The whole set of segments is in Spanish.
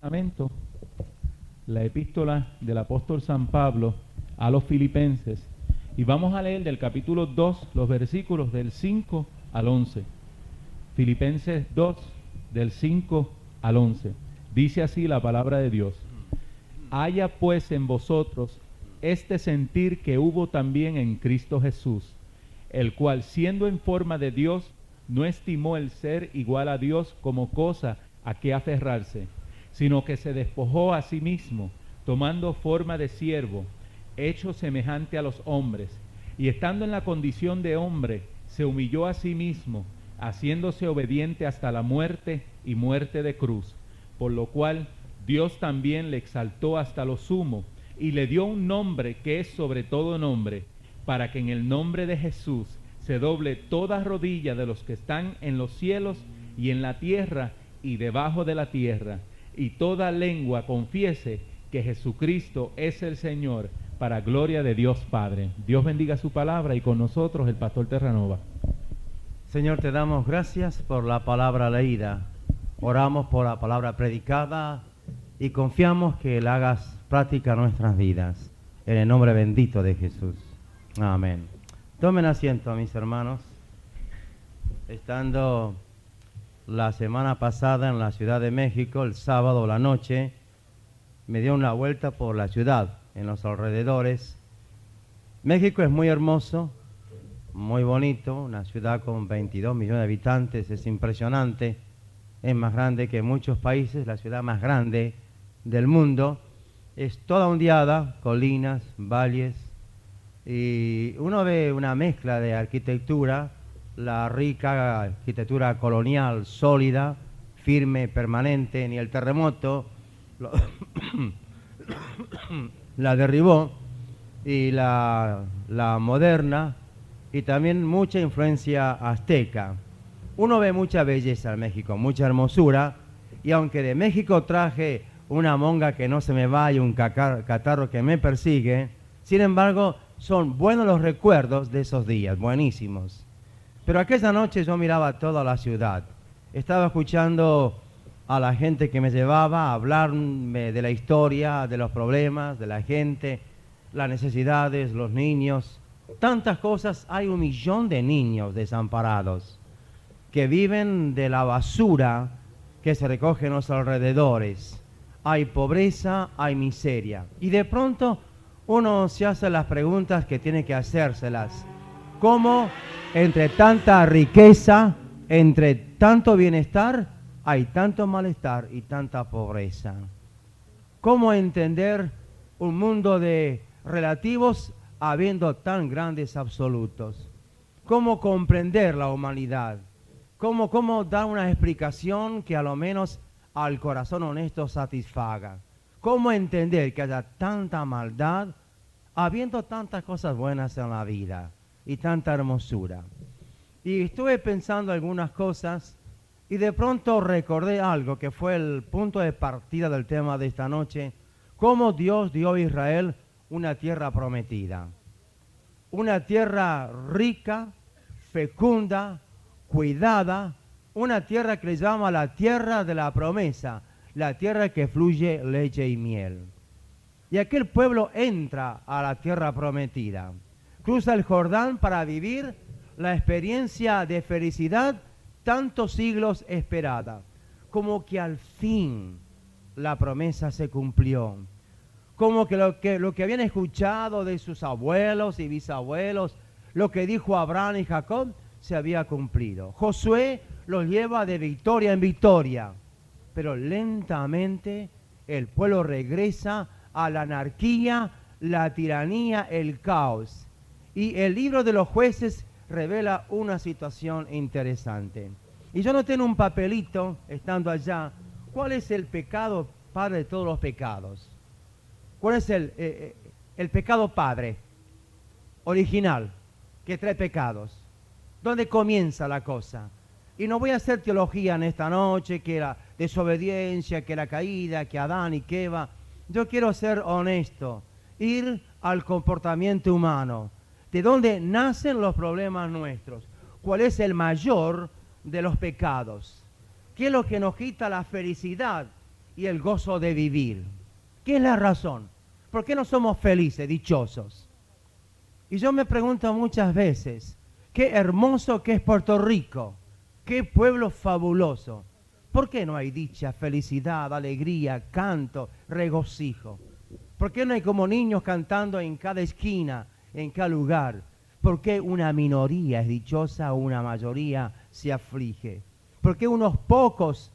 Testamento, la epístola del apóstol San Pablo a los Filipenses, y vamos a leer del capítulo 2 los versículos del 5 al 11. Filipenses 2 del 5 al 11. Dice así la palabra de Dios: haya pues en vosotros este sentir que hubo también en Cristo Jesús, el cual, siendo en forma de Dios, no estimó el ser igual a Dios como cosa a que aferrarse, sino que se despojó a sí mismo, tomando forma de siervo, hecho semejante a los hombres, y estando en la condición de hombre, se humilló a sí mismo, haciéndose obediente hasta la muerte y muerte de cruz, por lo cual Dios también le exaltó hasta lo sumo, y le dio un nombre que es sobre todo nombre, para que en el nombre de Jesús se doble toda rodilla de los que están en los cielos y en la tierra y debajo de la tierra, y toda lengua confiese que Jesucristo es el Señor, para gloria de Dios Padre. Dios bendiga su palabra, y con nosotros el pastor Terranova. Señor, te damos gracias por la palabra leída. Oramos por la palabra predicada y confiamos que la hagas práctica en nuestras vidas. En el nombre bendito de Jesús. Amén. Tomen asiento, mis hermanos. Estando la semana pasada en la Ciudad de México, el sábado a la noche, me dio una vuelta por la ciudad, en los alrededores. México es muy hermoso, muy bonito, una ciudad con 22 millones de habitantes, es impresionante, es más grande que muchos países, la ciudad más grande del mundo, es toda ondeada, colinas, valles, y uno ve una mezcla de arquitectura, la rica arquitectura colonial, sólida, firme, permanente, ni el terremoto la derribó, y la moderna, y también mucha influencia azteca. Uno ve mucha belleza en México, mucha hermosura, y aunque de México traje una monga que no se me va y un catarro que me persigue, sin embargo, son buenos los recuerdos de esos días, buenísimos. Pero aquella noche yo miraba toda la ciudad, estaba escuchando a la gente que me llevaba a hablarme de la historia, de los problemas, de la gente, las necesidades, los niños, tantas cosas. Hay 1 millón de niños desamparados que viven de la basura que se recoge en los alrededores. Hay pobreza, hay miseria. Y de pronto uno se hace las preguntas que tiene que hacérselas. ¿Cómo entre tanta riqueza, entre tanto bienestar, hay tanto malestar y tanta pobreza? ¿Cómo entender un mundo de relativos habiendo tan grandes absolutos? ¿Cómo comprender la humanidad? ¿Cómo dar una explicación que a lo menos al corazón honesto satisfaga? ¿Cómo entender que haya tanta maldad habiendo tantas cosas buenas en la vida y tanta hermosura? Y estuve pensando algunas cosas y de pronto recordé algo que fue el punto de partida del tema de esta noche: cómo Dios dio a Israel una tierra prometida, una tierra rica, fecunda, cuidada, una tierra que le llama la tierra de la promesa, la tierra que fluye leche y miel. Y aquel pueblo entra a la tierra prometida, cruza el Jordán para vivir la experiencia de felicidad tantos siglos esperada, como que al fin la promesa se cumplió, como que lo que habían escuchado de sus abuelos y bisabuelos, lo que dijo Abraham y Jacob, se había cumplido. Josué los lleva de victoria en victoria, pero lentamente el pueblo regresa a la anarquía, la tiranía, el caos. Y el libro de los jueces revela una situación interesante. Y yo noté en un papelito, estando allá, ¿cuál es el pecado padre de todos los pecados? ¿Cuál es el pecado padre, original, que trae pecados? ¿Dónde comienza la cosa? Y no voy a hacer teología en esta noche, que la desobediencia, que la caída, que Adán y que Eva. Yo quiero ser honesto, ir al comportamiento humano. ¿De dónde nacen los problemas nuestros? ¿Cuál es el mayor de los pecados? ¿Qué es lo que nos quita la felicidad y el gozo de vivir. ¿Qué es la razón? ¿Por qué no somos felices, dichosos? Y yo me pregunto muchas veces, qué hermoso que es Puerto Rico, qué pueblo fabuloso. ¿Por qué no hay dicha, felicidad, alegría, canto, regocijo? ¿Por qué no hay como niños cantando en cada esquina, en cada lugar? ¿Por qué una minoría es dichosa o una mayoría se aflige? ¿Por qué unos pocos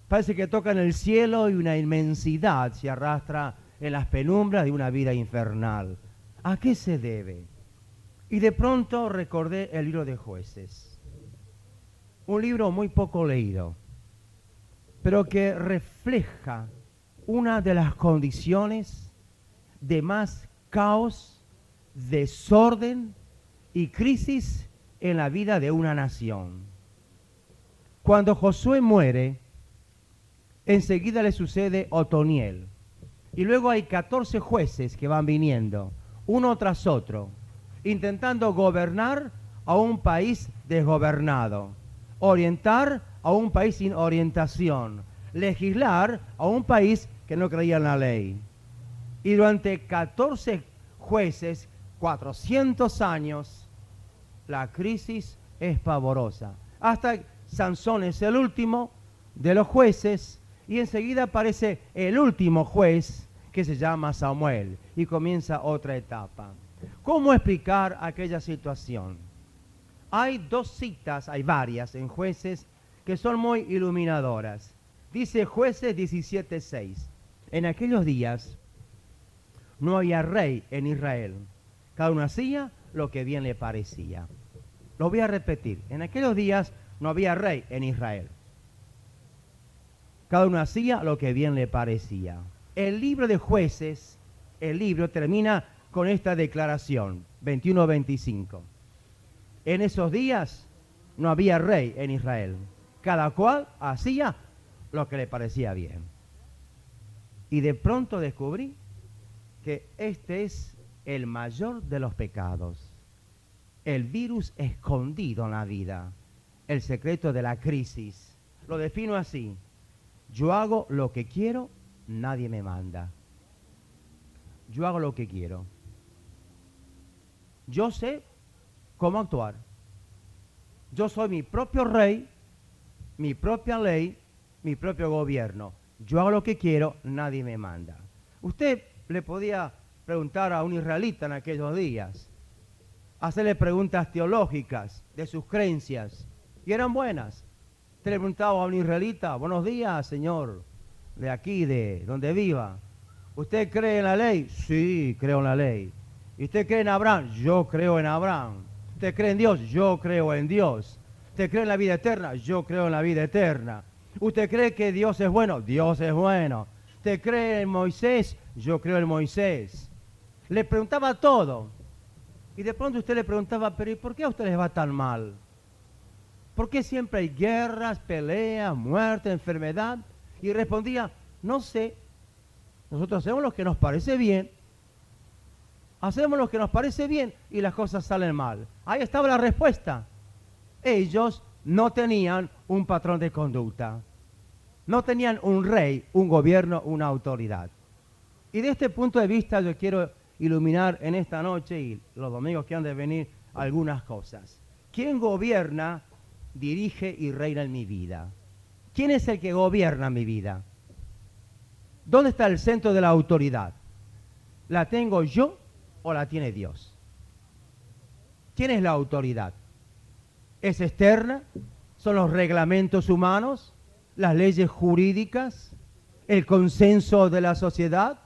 parece que tocan el cielo y una inmensidad se arrastra en las penumbras de una vida infernal? ¿A qué se debe? Y de pronto recordé el libro de Jueces, un libro muy poco leído, pero que refleja una de las condiciones de más caos, desorden y crisis en la vida de una nación. Cuando Josué muere, enseguida le sucede Otoniel, y luego hay 14 jueces que van viniendo, uno tras otro, intentando gobernar a un país desgobernado, orientar a un país sin orientación, legislar a un país que no creía en la ley. Y durante 14 jueces, 400 años, la crisis es pavorosa. Hasta Sansón es el último de los jueces y enseguida aparece el último juez que se llama Samuel y comienza otra etapa. ¿Cómo explicar aquella situación? Hay dos citas, hay varias en Jueces que son muy iluminadoras. Dice Jueces 17:6. En aquellos días no había rey en Israel. Cada uno hacía lo que bien le parecía. Lo voy a repetir. En aquellos días no había rey en Israel. Cada uno hacía lo que bien le parecía. El libro de Jueces, el libro termina con esta declaración, 21-25. En esos días no había rey en Israel. Cada cual hacía lo que le parecía bien. Y de pronto descubrí que este es el mayor de los pecados. El virus escondido en la vida. El secreto de la crisis. Lo defino así. Yo hago lo que quiero, nadie me manda. Yo hago lo que quiero. Yo sé cómo actuar. Yo soy mi propio rey, mi propia ley, mi propio gobierno. Yo hago lo que quiero, nadie me manda. Usted le podía preguntar a un israelita en aquellos días, hacerle preguntas teológicas de sus creencias, y eran buenas. Usted le preguntaba a un israelita, buenos días, señor, de aquí, de donde viva. ¿Usted cree en la ley? Sí, creo en la ley. ¿Y usted cree en Abraham? Yo creo en Abraham. ¿Usted cree en Dios? Yo creo en Dios. ¿Usted cree en la vida eterna? Yo creo en la vida eterna. ¿Usted cree que Dios es bueno? Dios es bueno. ¿Usted cree en Moisés? Yo creo en Moisés. Le preguntaba todo. Y de pronto usted le preguntaba, pero ¿y por qué a ustedes va tan mal? ¿Por qué siempre hay guerras, peleas, muerte, enfermedad? Y respondía, no sé. Nosotros hacemos lo que nos parece bien. Hacemos lo que nos parece bien y las cosas salen mal. Ahí estaba la respuesta. Ellos no tenían un patrón de conducta. No tenían un rey, un gobierno, una autoridad. Y de este punto de vista yo quiero iluminar en esta noche y los domingos que han de venir algunas cosas. ¿Quién gobierna, dirige y reina en mi vida? ¿Quién es el que gobierna mi vida? ¿Dónde está el centro de la autoridad? ¿La tengo yo o la tiene Dios? ¿Quién es la autoridad? ¿Es externa? ¿Son los reglamentos humanos? ¿Las leyes jurídicas? ¿El consenso de la sociedad?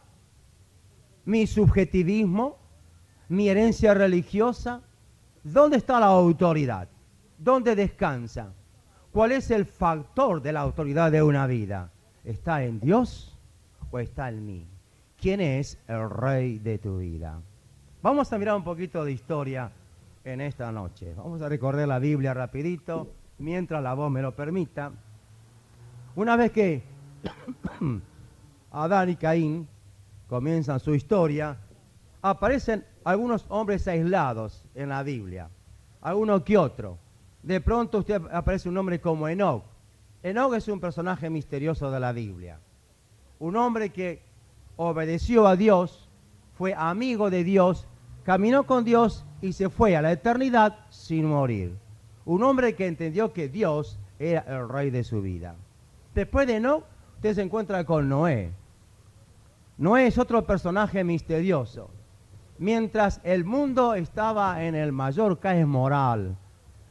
¿Mi subjetivismo? ¿Mi herencia religiosa? ¿Dónde está la autoridad? ¿Dónde descansa? ¿Cuál es el factor de la autoridad de una vida? ¿Está en Dios o está en mí? ¿Quién es el rey de tu vida? Vamos a mirar un poquito de historia en esta noche. Vamos a recorrer la Biblia rapidito, mientras la voz me lo permita. Una vez que Adán y Caín comienzan su historia, aparecen algunos hombres aislados en la Biblia, alguno que otro. De pronto usted aparece un hombre como Enoc. Enoc es un personaje misterioso de la Biblia. un hombre que obedeció a Dios, fue amigo de Dios, caminó con Dios y se fue a la eternidad sin morir. Un hombre que entendió que Dios era el rey de su vida. Después de Enoc, usted se encuentra con Noé. Noé es otro personaje misterioso. Mientras el mundo estaba en el mayor caos moral,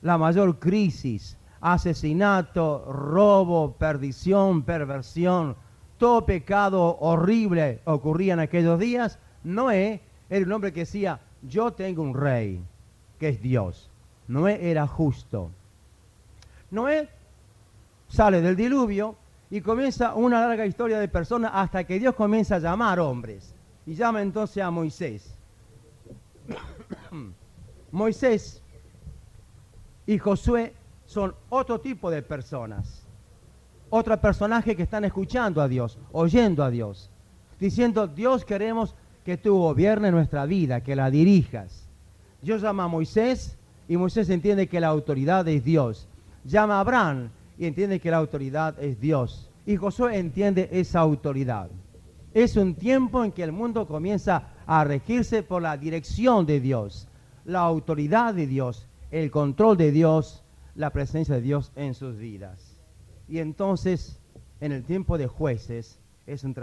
la mayor crisis, asesinato, robo, perdición, perversión, todo pecado horrible ocurría en aquellos días, Noé era un hombre que decía, yo tengo un rey, que es Dios. Noé era justo. Noé sale del diluvio y comienza una larga historia de personas hasta que Dios comienza a llamar hombres. Y llama entonces a Moisés. Moisés y Josué son otro tipo de personas. Otro personaje que están escuchando a Dios, oyendo a Dios, diciendo, Dios, queremos que tú gobiernes nuestra vida, que la dirijas. Dios llama a Moisés y Moisés entiende que la autoridad es Dios. Llama a Abraham y entiende que la autoridad es Dios. Y Josué entiende esa autoridad. Es un tiempo en que el mundo comienza a regirse por la dirección de Dios, la autoridad de Dios, el control de Dios, la presencia de Dios en sus vidas. Y entonces, en el tiempo de Jueces, es un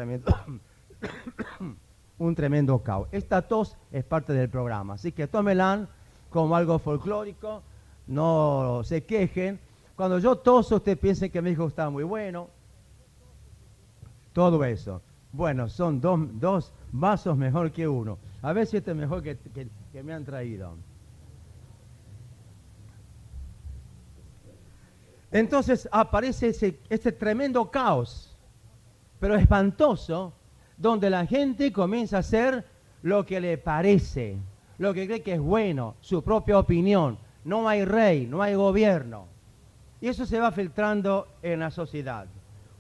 tremendo caos. Esta tos es parte del programa, así que tómenla como algo folclórico, no se quejen. Cuando yo toso, usted piensa que mi hijo está muy bueno. Todo eso. Bueno, son dos vasos mejor que uno. A ver si este es mejor que me han traído. Entonces aparece este tremendo caos, pero espantoso, donde la gente comienza a hacer lo que le parece, lo que cree que es bueno, su propia opinión. No hay rey, no hay gobierno. Y eso se va filtrando en la sociedad.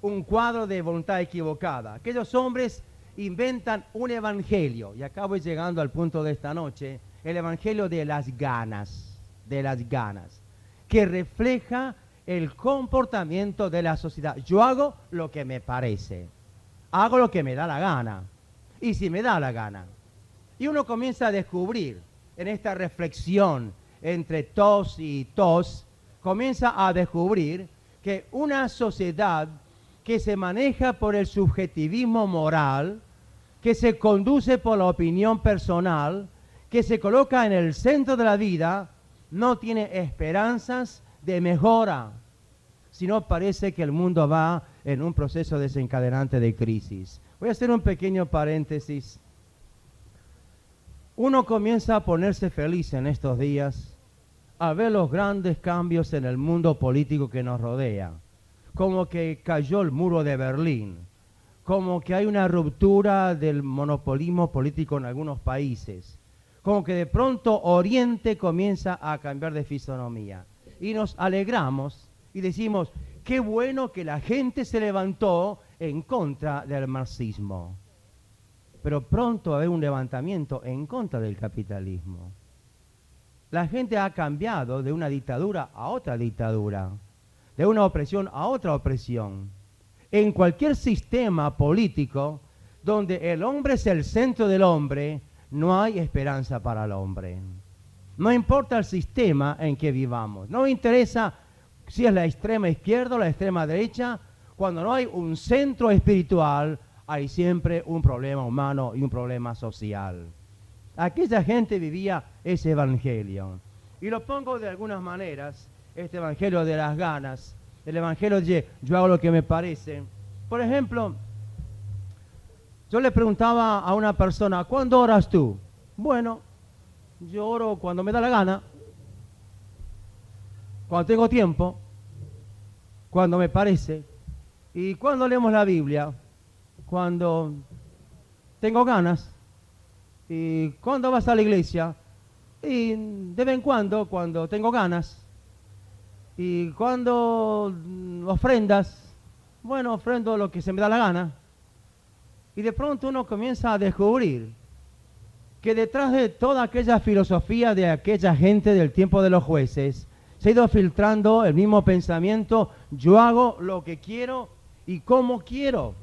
Un cuadro de voluntad equivocada. Aquellos hombres inventan un evangelio, y acá voy llegando al punto de esta noche, el evangelio de las ganas, que refleja el comportamiento de la sociedad. Yo hago lo que me parece, hago lo que me da la gana, y si me da la gana. Y uno comienza a descubrir en esta reflexión entre tos y tos, comienza a descubrir que una sociedad que se maneja por el subjetivismo moral, que se conduce por la opinión personal, que se coloca en el centro de la vida, no tiene esperanzas de mejora, sino parece que el mundo va en un proceso desencadenante de crisis. Voy a hacer un pequeño paréntesis. Uno comienza a ponerse feliz en estos días a ver los grandes cambios en el mundo político que nos rodea, como que cayó el muro de Berlín, como que hay una ruptura del monopolismo político en algunos países, como que de pronto Oriente comienza a cambiar de fisonomía. Y nos alegramos y decimos, qué bueno que la gente se levantó en contra del marxismo. Pero pronto va a haber un levantamiento en contra del capitalismo. La gente ha cambiado de una dictadura a otra dictadura, de una opresión a otra opresión. En cualquier sistema político donde el hombre es el centro del hombre, no hay esperanza para el hombre. No importa el sistema en que vivamos. No me interesa si es la extrema izquierda o la extrema derecha. Cuando no hay un centro espiritual, hay siempre un problema humano y un problema social. Aquella gente vivía ese evangelio. Y lo pongo de algunas maneras, este evangelio de las ganas, el evangelio de yo hago lo que me parece. Por ejemplo, yo le preguntaba a una persona, ¿cuándo oras tú? Bueno, yo oro cuando me da la gana, cuando tengo tiempo, cuando me parece. ¿Y cuando leemos la Biblia? Cuando tengo ganas. ¿Y cuándo vas a la iglesia? Y de vez en cuando tengo ganas. ¿Y cuando ofrendas? Bueno, ofrendo lo que se me da la gana. Y de pronto uno comienza a descubrir que detrás de toda aquella filosofía de aquella gente del tiempo de los jueces, se ha ido filtrando el mismo pensamiento, yo hago lo que quiero y como quiero.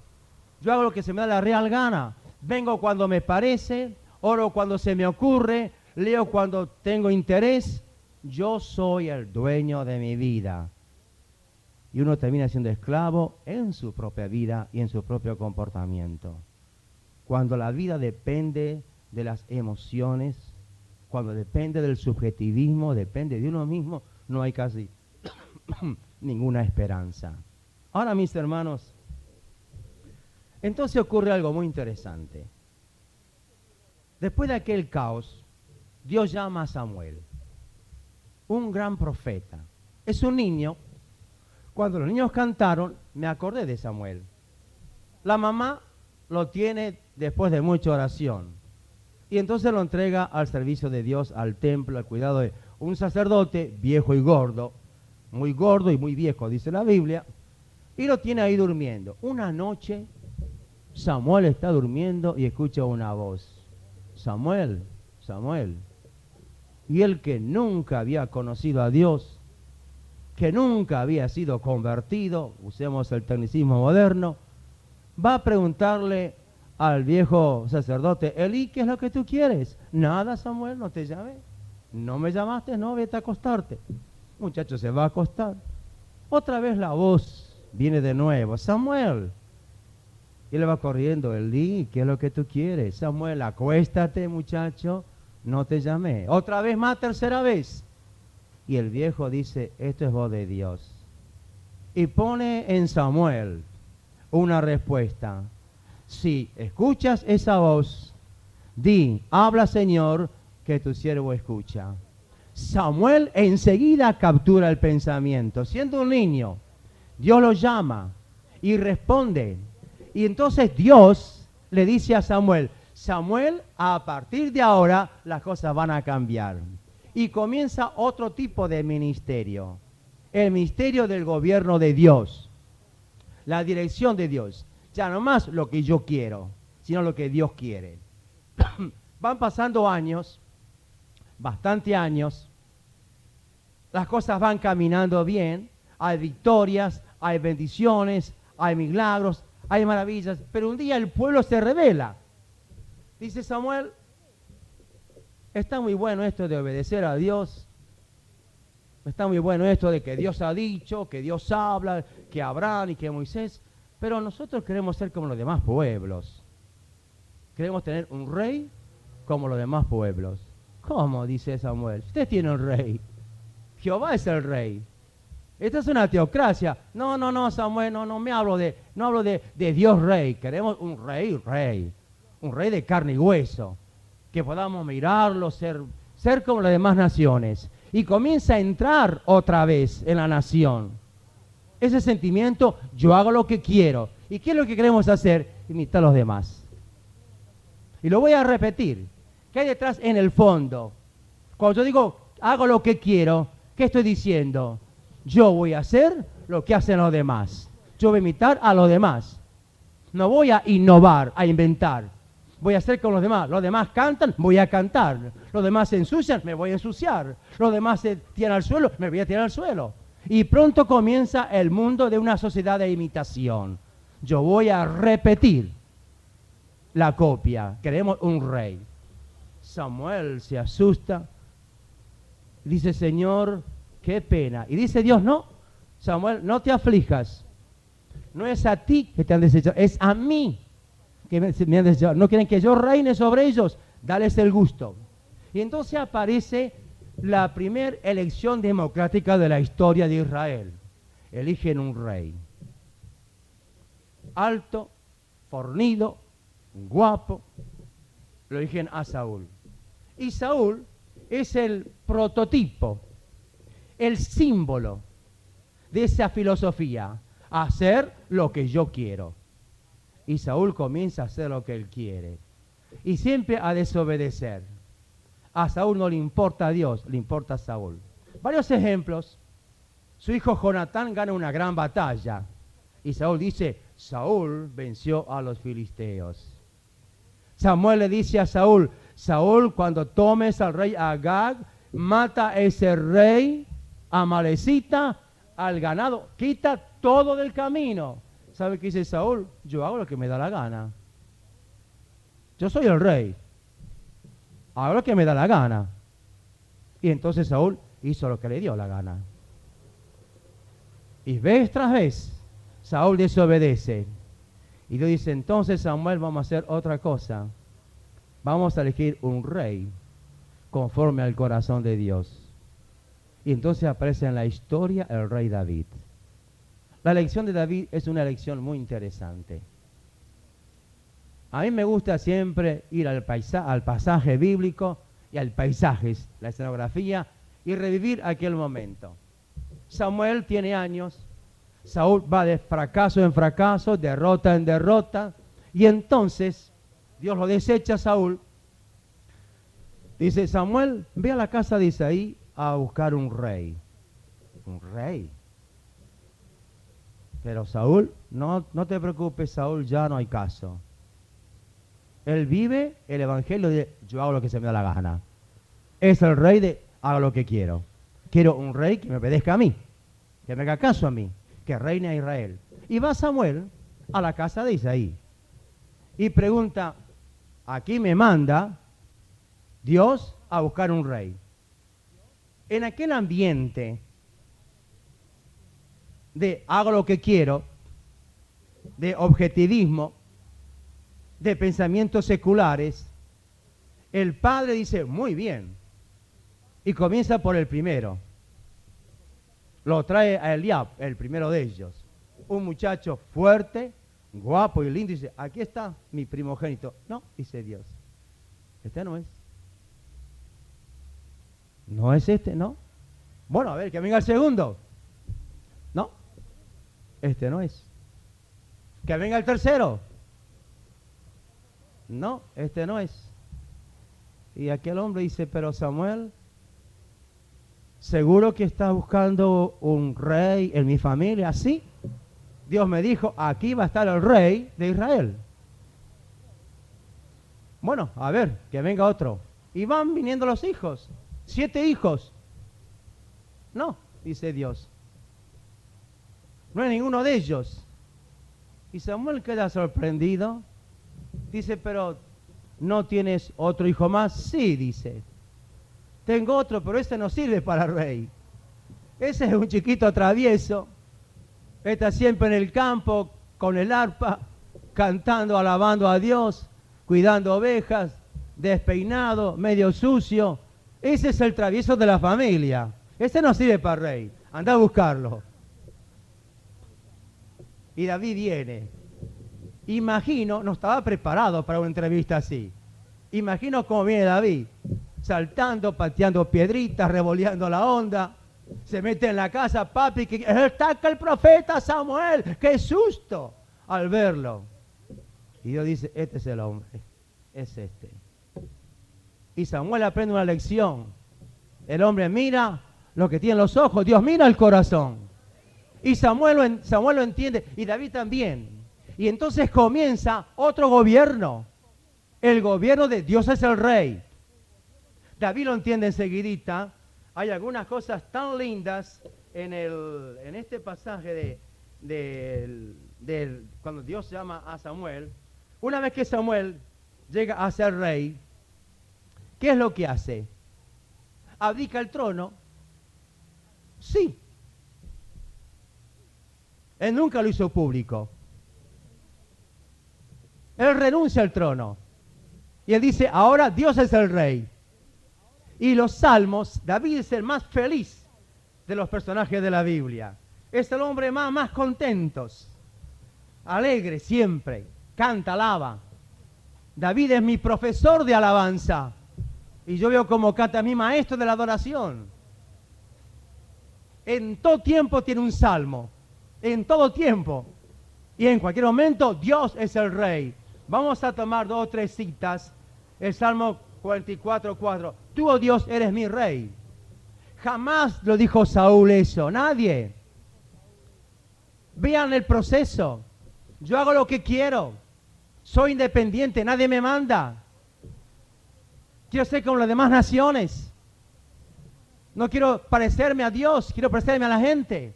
Yo hago lo que se me da la real gana. Vengo cuando me parece, oro cuando se me ocurre, leo cuando tengo interés. Yo soy el dueño de mi vida. Y uno termina siendo esclavo en su propia vida y en su propio comportamiento. Cuando la vida depende de las emociones, cuando depende del subjetivismo, depende de uno mismo, no hay casi ninguna esperanza. Ahora, mis hermanos, entonces ocurre algo muy interesante. Después de aquel caos, Dios llama a Samuel, un gran profeta. Es un niño. Cuando los niños cantaron, me acordé de Samuel. La mamá lo tiene después de mucha oración. Y entonces lo entrega al servicio de Dios, al templo, al cuidado de un sacerdote viejo y gordo. Muy gordo y muy viejo, dice la Biblia. Y lo tiene ahí durmiendo. Una noche, Samuel está durmiendo y escucha una voz. Samuel, Samuel. Y él, que nunca había conocido a Dios, que nunca había sido convertido, usemos el tecnicismo moderno, va a preguntarle al viejo sacerdote: Elí, ¿qué es lo que tú quieres? Nada, Samuel, no te llamé. No me llamaste, no, vete a acostarte. Muchacho se va a acostar. Otra vez la voz viene de nuevo: Samuel. Y le va corriendo: Elí, ¿qué es lo que tú quieres? Samuel, acuéstate, muchacho, no te llamé. Otra vez más, tercera vez. Y el viejo dice: esto es voz de Dios. Y pone en Samuel una respuesta. Si escuchas esa voz, di: habla, Señor, que tu siervo escucha. Samuel enseguida captura el pensamiento. Siendo un niño, Dios lo llama y responde. Y entonces Dios le dice a Samuel: Samuel, a partir de ahora las cosas van a cambiar. Y comienza otro tipo de ministerio. El ministerio del gobierno de Dios. La dirección de Dios. Ya no más lo que yo quiero, sino lo que Dios quiere. Van pasando años, bastante años. Las cosas van caminando bien. Hay victorias, hay bendiciones, hay milagros, hay maravillas. Pero un día el pueblo se rebela. Dice Samuel: está muy bueno esto de obedecer a Dios. Está muy bueno esto de que Dios ha dicho, que Dios habla, que Abraham y que Moisés. Pero nosotros queremos ser como los demás pueblos. Queremos tener un rey como los demás pueblos. ¿Cómo? Dice Samuel. Usted tiene un rey. Jehová es el rey. Esta es una teocracia. No, Samuel, no hablo de Dios rey. Queremos un rey. Un rey de carne y hueso. Que podamos mirarlo, ser como las demás naciones. Y comienza a entrar otra vez en la nación. Ese sentimiento: yo hago lo que quiero. ¿Y qué es lo que queremos hacer? Imitar a los demás. Y lo voy a repetir. ¿Qué hay detrás en el fondo? Cuando yo digo hago lo que quiero, ¿qué estoy diciendo? Yo voy a hacer lo que hacen los demás. Yo voy a imitar a los demás. No voy a innovar, a inventar. Voy a hacer como los demás. Los demás cantan, voy a cantar. Los demás se ensucian, me voy a ensuciar. Los demás se tiran al suelo, me voy a tirar al suelo. Y pronto comienza el mundo de una sociedad de imitación. Yo voy a repetir la copia. Queremos un rey. Samuel se asusta. Dice: Señor, qué pena. Y dice Dios: no, Samuel, no te aflijas. No es a ti que te han desechado, es a mí que me han desechado. No quieren que yo reine sobre ellos. Dales el gusto. Y entonces aparece la primera elección democrática de la historia de Israel. Eligen un rey. Alto, fornido, guapo. Lo eligen a Saúl. Y Saúl es el prototipo, el símbolo de esa filosofía. Hacer lo que yo quiero. Y Saúl comienza a hacer lo que él quiere. Y siempre a desobedecer. A Saúl no le importa a Dios, le importa a Saúl. Varios ejemplos. Su hijo Jonatán gana una gran batalla. Y Saúl dice: Saúl venció a los filisteos. Samuel le dice a Saúl: Saúl, cuando tomes al rey Agag, mata a ese rey amalecita, al ganado, quita todo del camino. ¿Sabe qué dice Saúl? Yo hago lo que me da la gana. Yo soy el rey. Hago lo que me da la gana. Y entonces Saúl hizo lo que le dio la gana. Y vez tras vez, Saúl desobedece. Y Dios dice, entonces Samuel, vamos a hacer otra cosa. Vamos a elegir un rey conforme al corazón de Dios. Y entonces aparece en la historia el rey David. La elección de David es una elección muy interesante. A mí me gusta siempre ir al pasaje bíblico y al paisaje, la escenografía, y revivir aquel momento. Samuel tiene años, Saúl va de fracaso en fracaso, derrota en derrota, y entonces Dios lo desecha a Saúl. Dice, Samuel, ve a la casa de Isaí a buscar un rey. Un rey. Pero Saúl, no te preocupes, Saúl, ya no hay caso. Él vive el evangelio de yo hago lo que se me da la gana. Es el rey de hago lo que quiero. Quiero un rey que me obedezca a mí, que me haga caso a mí, que reine a Israel. Y va Samuel a la casa de Isaí y pregunta, aquí me manda Dios a buscar un rey. En aquel ambiente de hago lo que quiero, de objetivismo, de pensamientos seculares, el padre dice, muy bien, y comienza por el primero. Lo trae a Eliab, el primero de ellos, un muchacho fuerte, guapo y lindo, y dice, aquí está mi primogénito. No, dice Dios, este no es. No es este, ¿no? Bueno, a ver, que venga el segundo. No, este no es. Que venga el tercero. No, este no es. Y aquel hombre dice, pero Samuel, ¿seguro que estás buscando un rey en mi familia? Sí. Dios me dijo, aquí va a estar el rey de Israel. Bueno, a ver, que venga otro. Y van viniendo los hijos. 7 hijos. No, dice Dios. No hay ninguno de ellos. Y Samuel queda sorprendido. Dice, pero ¿no tienes otro hijo más? Sí, dice. Tengo otro, pero ese no sirve para rey. Ese es un chiquito travieso. Está siempre en el campo con el arpa, cantando, alabando a Dios, cuidando ovejas, despeinado, medio sucio. Ese es el travieso de la familia. Ese no sirve para rey. Anda a buscarlo. Y David viene. Imagino, no estaba preparado para una entrevista así. Imagino cómo viene David, saltando, pateando piedritas, revoleando la onda. Se mete en la casa, papi, que está acá el profeta Samuel. ¡Qué susto! Al verlo. Y Dios dice, este es el hombre, es este. Y Samuel aprende una lección. El hombre mira lo que tiene en los ojos, Dios mira el corazón. Y Samuel lo entiende, y David también. Y entonces comienza otro gobierno. El gobierno de Dios es el rey. David lo entiende enseguidita. Hay algunas cosas tan lindas en este pasaje de cuando Dios llama a Samuel. Una vez que Samuel llega a ser rey, ¿qué es lo que hace? ¿Abdica el trono? Sí. Él nunca lo hizo público. Él renuncia al trono. Y él dice, ahora Dios es el rey. Y los salmos, David es el más feliz de los personajes de la Biblia. Es el hombre más contentos. Alegre siempre. Canta, alaba. David es mi profesor de alabanza. Y yo veo como canta mi maestro de la adoración. En todo tiempo tiene un salmo. En todo tiempo. Y en cualquier momento, Dios es el rey. Vamos a tomar 2 o 3 citas. El Salmo 44:4. Tú, oh Dios, eres mi rey. Jamás lo dijo Saúl eso. Nadie. Vean el proceso. Yo hago lo que quiero. Soy independiente. Nadie me manda. Quiero ser como las demás naciones. No quiero parecerme a Dios. Quiero parecerme a la gente.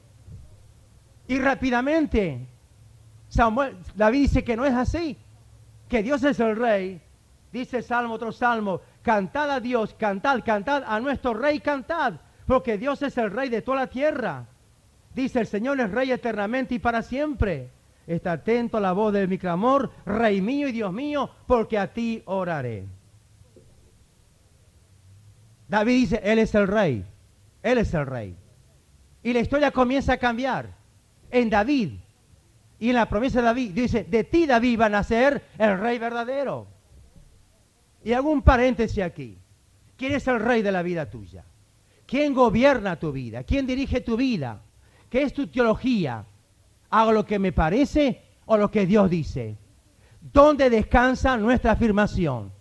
Y rápidamente David dice que no es así, que Dios es el rey. Dice el salmo, otro salmo, cantad a Dios, cantad a nuestro rey, cantad, porque Dios es el rey de toda la tierra. Dice el Señor es rey eternamente y para siempre. Está atento a la voz de mi clamor, rey mío y Dios mío, porque a ti oraré. David dice, Él es el rey, Él es el rey. Y la historia comienza a cambiar en David. Y en la promesa de David, dice, de ti David va a nacer el rey verdadero. Y hago un paréntesis aquí. ¿Quién es el rey de la vida tuya? ¿Quién gobierna tu vida? ¿Quién dirige tu vida? ¿Qué es tu teología? ¿Hago lo que me parece o lo que Dios dice? ¿Dónde descansa nuestra afirmación?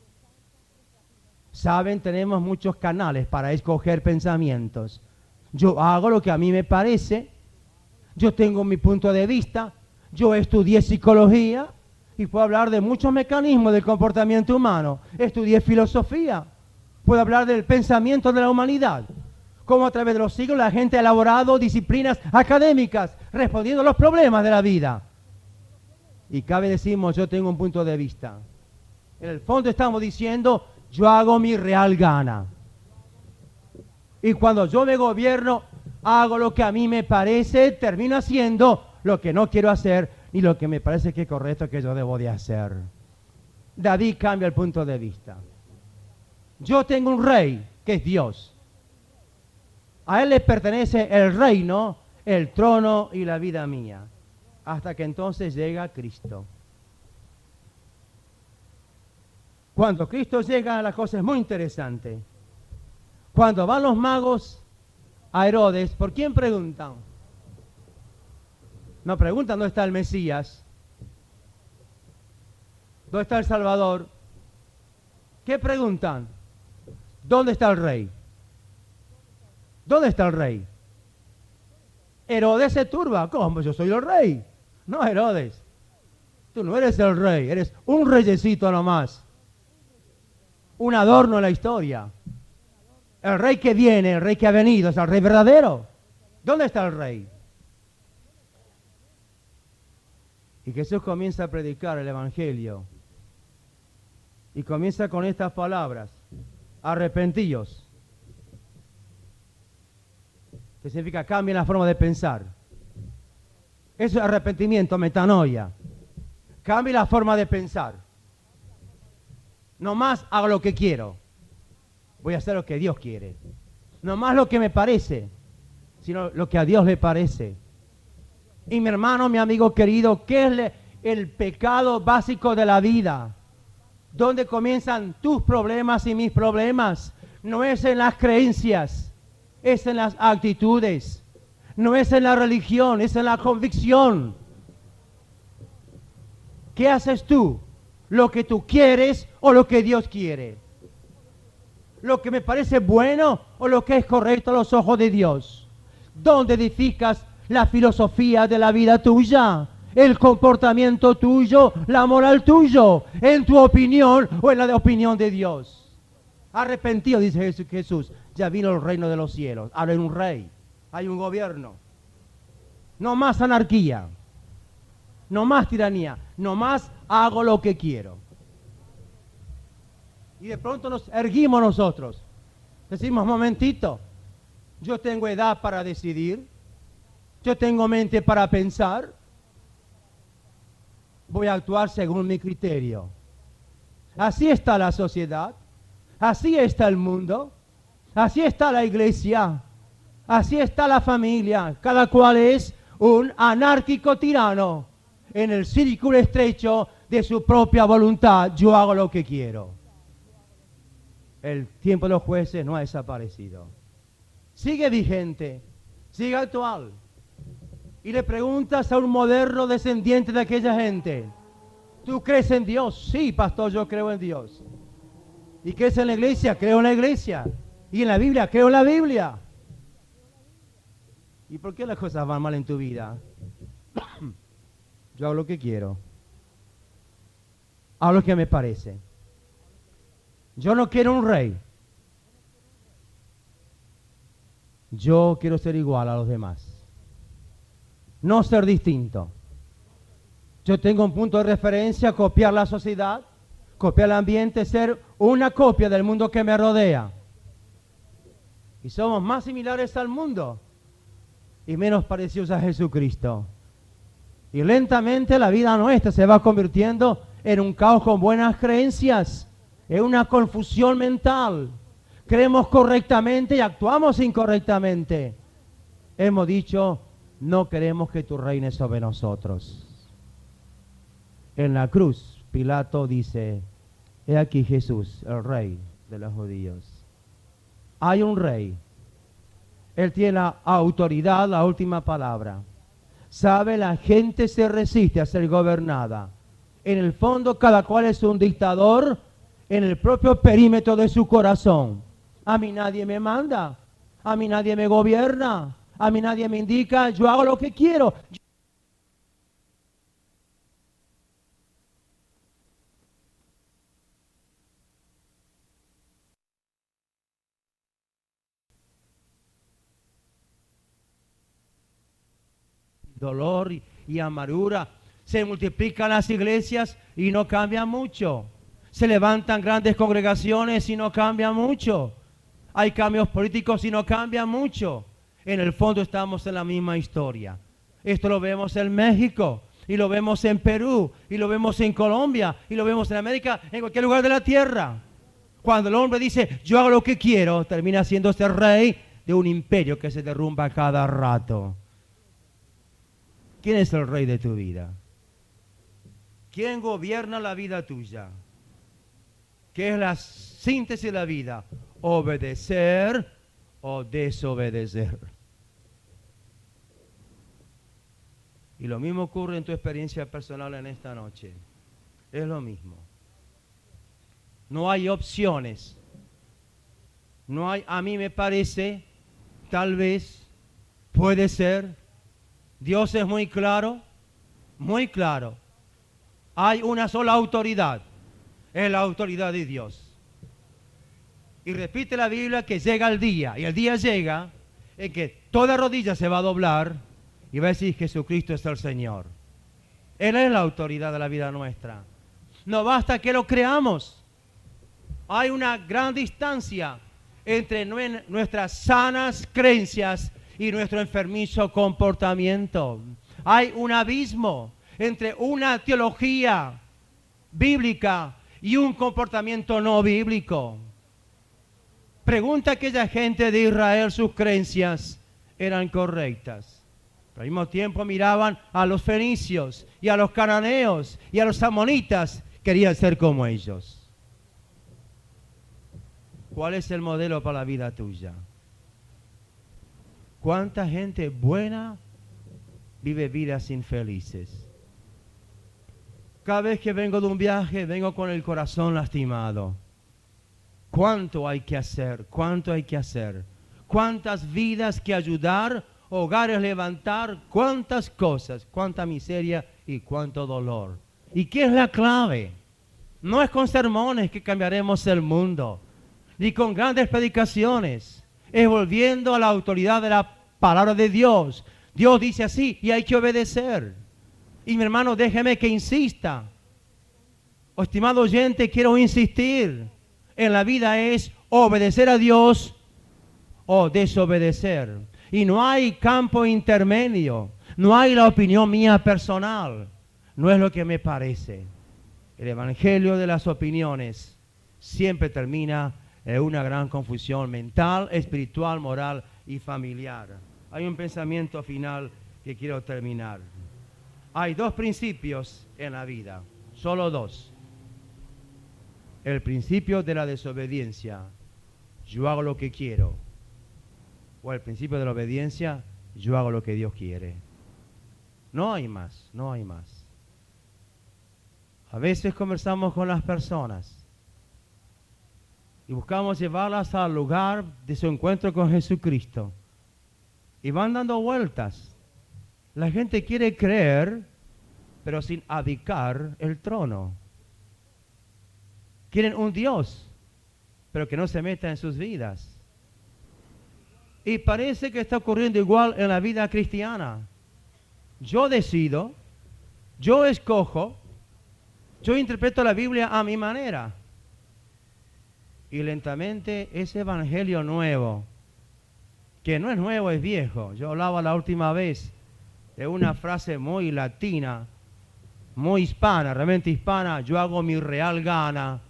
Saben, tenemos muchos canales para escoger pensamientos. Yo hago lo que a mí me parece. Yo tengo mi punto de vista. Yo estudié psicología y puedo hablar de muchos mecanismos del comportamiento humano. Estudié filosofía. Puedo hablar del pensamiento de la humanidad. Cómo a través de los siglos la gente ha elaborado disciplinas académicas respondiendo a los problemas de la vida. Y cabe decimos, yo tengo un punto de vista. En el fondo estamos diciendo, yo hago mi real gana. Y cuando yo me gobierno, hago lo que a mí me parece, termino haciendo lo que no quiero hacer, ni lo que me parece que es correcto que yo debo de hacer. David cambia el punto de vista. Yo tengo un rey, que es Dios. A él le pertenece el reino, el trono y la vida mía. Hasta que entonces llega Cristo. Cuando Cristo llega, la cosa es muy interesante. Cuando van los magos a Herodes, ¿por quién preguntan? No preguntan dónde está el Mesías, dónde está el Salvador. ¿Qué preguntan? ¿Dónde está el rey? ¿Dónde está el rey? Herodes se turba. ¿Cómo? Yo soy el rey. No, Herodes. Tú no eres el rey, eres un reyecito nomás. Un adorno en la historia. El rey que viene, el rey que ha venido, es el rey verdadero. ¿Dónde está el rey? Y Jesús comienza a predicar el Evangelio. Y comienza con estas palabras. Arrepentíos. Que significa cambien la forma de pensar. Eso es arrepentimiento, metanoia. Cambie la forma de pensar. No más hago lo que quiero. Voy a hacer lo que Dios quiere. No más lo que me parece, sino lo que a Dios le parece. Y mi hermano, mi amigo querido, ¿qué es el pecado básico de la vida? ¿Dónde comienzan tus problemas y mis problemas? No es en las creencias, es en las actitudes. No es en la religión, es en la convicción. ¿Qué haces tú? ¿Lo que tú quieres o lo que Dios quiere? ¿Lo que me parece bueno o lo que es correcto a los ojos de Dios? ¿Dónde edificas la filosofía de la vida tuya? ¿El comportamiento tuyo? ¿La moral tuyo? ¿En tu opinión o en la opinión de Dios? Arrepentido, dice Jesús, ya vino el reino de los cielos. Ahora hay un rey, hay un gobierno. No más anarquía, no más tiranía, no más hago lo que quiero. Y de pronto nos erguimos nosotros. Decimos, momentito, yo tengo edad para decidir, yo tengo mente para pensar, voy a actuar según mi criterio. Así está la sociedad, así está el mundo, así está la iglesia, así está la familia, cada cual es un anárquico tirano en el círculo estrecho de su propia voluntad. Yo hago lo que quiero. El tiempo de los jueces no ha desaparecido. Sigue vigente, sigue actual. Y le preguntas a un moderno descendiente de aquella gente, ¿tú crees en Dios? Sí, pastor, yo creo en Dios. ¿Y crees en la iglesia? Creo en la iglesia. ¿Y en la Biblia? Creo en la Biblia. ¿Y por qué las cosas van mal en tu vida? Yo hago lo que quiero. Hago lo que me parece. Yo no quiero un rey. Yo quiero ser igual a los demás. No ser distinto. Yo tengo un punto de referencia, copiar la sociedad, copiar el ambiente, ser una copia del mundo que me rodea. Y somos más similares al mundo y menos parecidos a Jesucristo. Y lentamente la vida nuestra se va convirtiendo en un caos con buenas creencias, en una confusión mental. Creemos correctamente y actuamos incorrectamente. Hemos dicho, no queremos que tú reines sobre nosotros. En la cruz, Pilato dice, he aquí Jesús, el rey de los judíos. Hay un rey. Él tiene la autoridad, la última palabra. Sabe, la gente se resiste a ser gobernada. En el fondo, cada cual es un dictador en el propio perímetro de su corazón. A mí nadie me manda, a mí nadie me gobierna, a mí nadie me indica, yo hago lo que quiero. Dolor y amargura. Se multiplican las iglesias y no cambia mucho. Se levantan grandes congregaciones y no cambia mucho. Hay cambios políticos y no cambia mucho. En el fondo estamos en la misma historia. Esto lo vemos en México, y lo vemos en Perú, y lo vemos en Colombia, y lo vemos en América, en cualquier lugar de la tierra. Cuando el hombre dice, yo hago lo que quiero, termina siendo este rey de un imperio que se derrumba cada rato. ¿Quién es el rey de tu vida? ¿Quién gobierna la vida tuya? ¿Qué es la síntesis de la vida? ¿Obedecer o desobedecer? Y lo mismo ocurre en tu experiencia personal en esta noche. Es lo mismo. No hay opciones. No hay, a mí me parece, tal vez, puede ser. Dios es muy claro, muy claro. Hay una sola autoridad, es la autoridad de Dios. Y repite la Biblia que llega el día, y el día llega en que toda rodilla se va a doblar y va a decir Jesucristo es el Señor. Él es la autoridad de la vida nuestra. No basta que lo creamos. Hay una gran distancia entre nuestras sanas creencias y nuestro enfermizo comportamiento. Hay un abismo entre una teología bíblica y un comportamiento no bíblico. Pregunta a aquella gente de Israel, sus creencias eran correctas. Pero al mismo tiempo miraban a los fenicios y a los cananeos y a los amonitas, querían ser como ellos. ¿Cuál es el modelo para la vida tuya? ¿Cuánta gente buena vive vidas infelices? Cada vez que vengo de un viaje, vengo con el corazón lastimado. ¿Cuánto hay que hacer? ¿Cuánto hay que hacer? ¿Cuántas vidas que ayudar? Hogares levantar. ¿Cuántas cosas? ¿Cuánta miseria y cuánto dolor? ¿Y qué es la clave? No es con sermones que cambiaremos el mundo, ni con grandes predicaciones. Es volviendo a la autoridad de la palabra de Dios. Dios dice así y hay que obedecer. Y mi hermano, déjeme que insista. Oh, estimado oyente, quiero insistir. En la vida es obedecer a Dios o desobedecer. Y no hay campo intermedio. No hay la opinión mía personal. No es lo que me parece. El evangelio de las opiniones siempre termina en una gran confusión mental, espiritual, moral y familiar. Hay un pensamiento final que quiero terminar. Hay dos principios en la vida, solo dos. El principio de la desobediencia, yo hago lo que quiero. O el principio de la obediencia, yo hago lo que Dios quiere. No hay más, no hay más. A veces conversamos con las personas y buscamos llevarlas al lugar de su encuentro con Jesucristo. Y van dando vueltas. La gente quiere creer, pero sin abdicar el trono. Quieren un Dios, pero que no se meta en sus vidas. Y parece que está ocurriendo igual en la vida cristiana. Yo decido Yo escojo, yo interpreto la Biblia a mi manera. Y lentamente ese evangelio nuevo, que no es nuevo, es viejo. Yo hablaba la última vez de una frase muy latina, muy hispana, realmente hispana: yo hago mi real gana.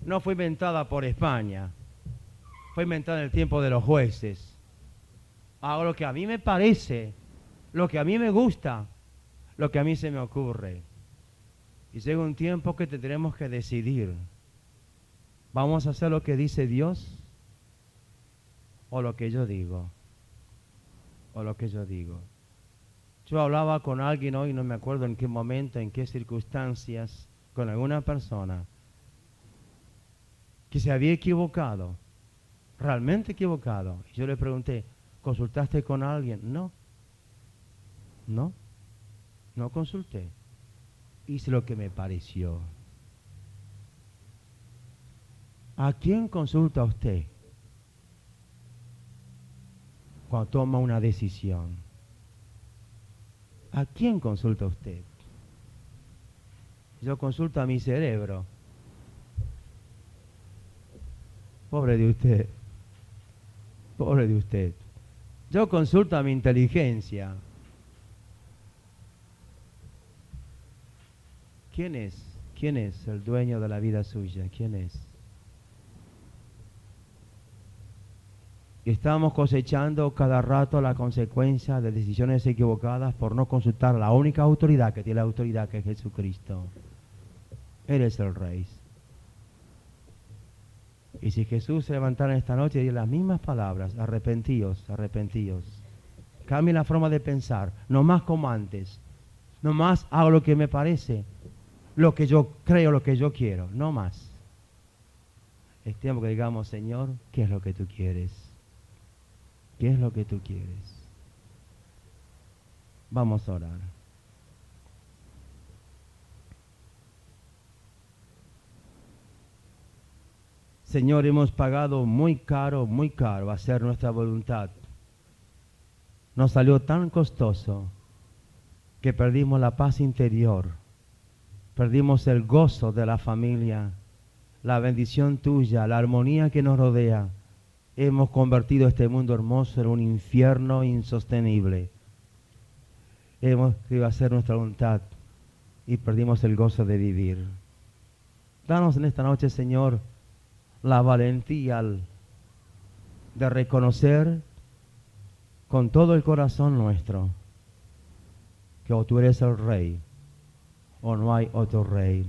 No fue inventada por España, fue inventada en el tiempo de los jueces. Hago lo que a mí me parece, lo que a mí me gusta, lo que a mí se me ocurre. Y llega un tiempo que tendremos que decidir: ¿vamos a hacer lo que dice Dios o lo que yo digo? O lo que yo digo. Yo hablaba con alguien hoy, no me acuerdo en qué momento, en qué circunstancias, con alguna persona que se había equivocado, realmente equivocado. Y yo le pregunté: ¿consultaste con alguien? No consulté. Hice lo que me pareció. ¿A quién consulta usted cuando toma una decisión? ¿A quién consulta usted? Yo consulto a mi cerebro. Pobre de usted. Pobre de usted. Yo consulto a mi inteligencia. ¿Quién es? ¿Quién es el dueño de la vida suya? ¿Quién es? Estamos cosechando cada rato la consecuencia de decisiones equivocadas por no consultar a la única autoridad que tiene la autoridad, que es Jesucristo. Él es el Rey. Y si Jesús se levantara esta noche y diría las mismas palabras: arrepentíos, arrepentíos, cambien la forma de pensar, no más como antes, no más hago lo que me parece, lo que yo creo, lo que yo quiero, no más. Es tiempo que digamos: Señor, ¿qué es lo que tú quieres? ¿Qué es lo que tú quieres? Vamos a orar. Señor, hemos pagado muy caro hacer nuestra voluntad. Nos salió tan costoso que perdimos la paz interior, perdimos el gozo de la familia, la bendición tuya, la armonía que nos rodea. Hemos convertido este mundo hermoso en un infierno insostenible. Hemos querido hacer nuestra voluntad y perdimos el gozo de vivir. Danos en esta noche, Señor, la valentía de reconocer con todo el corazón nuestro que o tú eres el Rey o no hay otro Rey.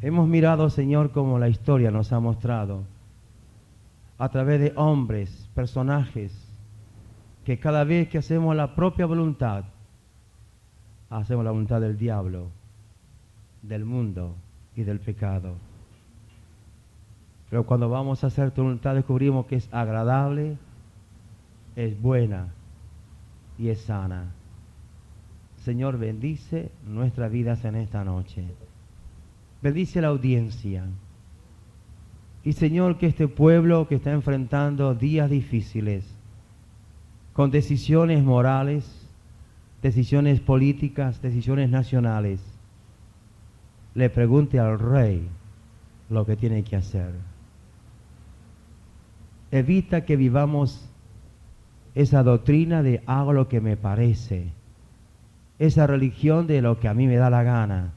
Hemos mirado, Señor, como la historia nos ha mostrado, a través de hombres, personajes, que cada vez que hacemos la propia voluntad, hacemos la voluntad del diablo, del mundo y del pecado. Pero cuando vamos a hacer tu voluntad descubrimos que es agradable, es buena y es sana. Señor, bendice nuestras vidas en esta noche. Bendice la audiencia. Y Señor, que este pueblo que está enfrentando días difíciles, con decisiones morales, decisiones políticas, decisiones nacionales, le pregunte al Rey lo que tiene que hacer. Evita que vivamos esa doctrina de hago lo que me parece, esa religión de lo que a mí me da la gana,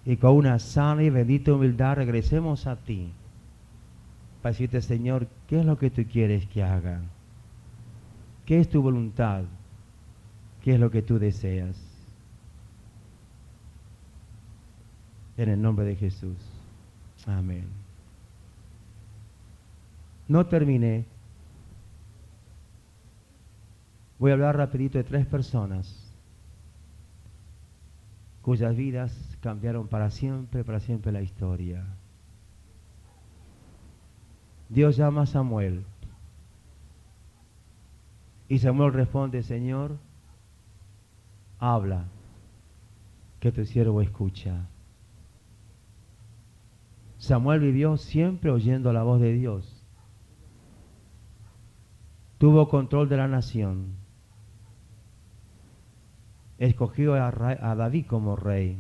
y con una sana y bendita humildad regresemos a ti para decirte: Señor, ¿qué es lo que tú quieres que haga? ¿Qué es tu voluntad? ¿Qué es lo que tú deseas? En el nombre de Jesús. Amén. No terminé. Voy a hablar rapidito de 3 personas cuyas vidas cambiaron para siempre la historia. Dios llama a Samuel y Samuel responde: Señor, habla, que tu siervo escucha. Samuel vivió siempre oyendo la voz de Dios. Tuvo control de la nación. escogió a David como rey.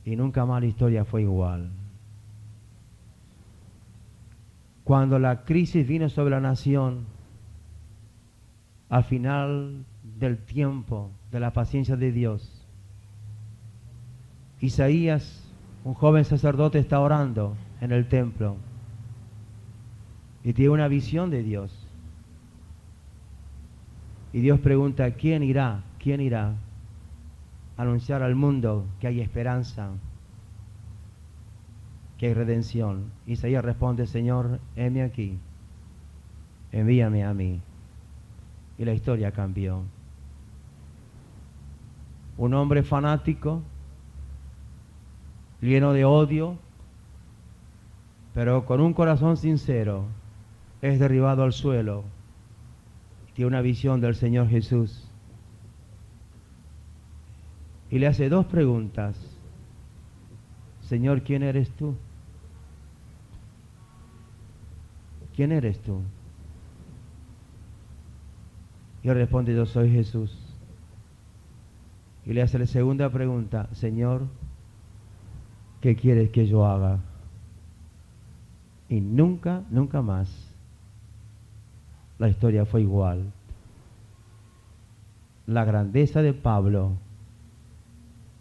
Y nunca más la historia fue igual. Cuando la crisis vino sobre la nación, al final del tiempo, de la paciencia de Dios, Isaías, un joven sacerdote, está orando en el templo y tiene una visión de Dios. Y Dios pregunta, ¿quién irá? ¿Quién irá a anunciar al mundo que hay esperanza, que hay redención? Isaías responde, Señor, heme aquí, envíame a mí. Y la historia cambió. Un hombre fanático, lleno de odio, pero con un corazón sincero, es derribado al suelo. Tiene una visión del Señor Jesús. Y le hace dos preguntas. Señor, ¿quién eres tú? ¿Quién eres tú? Y él responde, yo soy Jesús. Y le hace la segunda pregunta, Señor, ¿qué quieres que yo haga? Y nunca, nunca más la historia fue igual. La grandeza de Pablo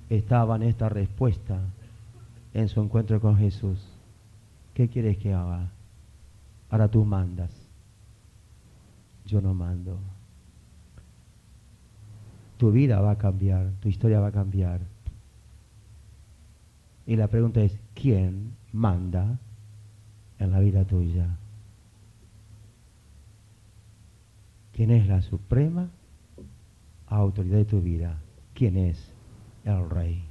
estaba en esta respuesta en su encuentro con Jesús. ¿Qué quieres que haga? Ahora tú mandas. Yo no mando. Tu vida va a cambiar, tu historia va a cambiar. Y la pregunta es, ¿quién manda en la vida tuya? ¿Quién es la suprema autoridad de tu vida? ¿Quién es el Rey?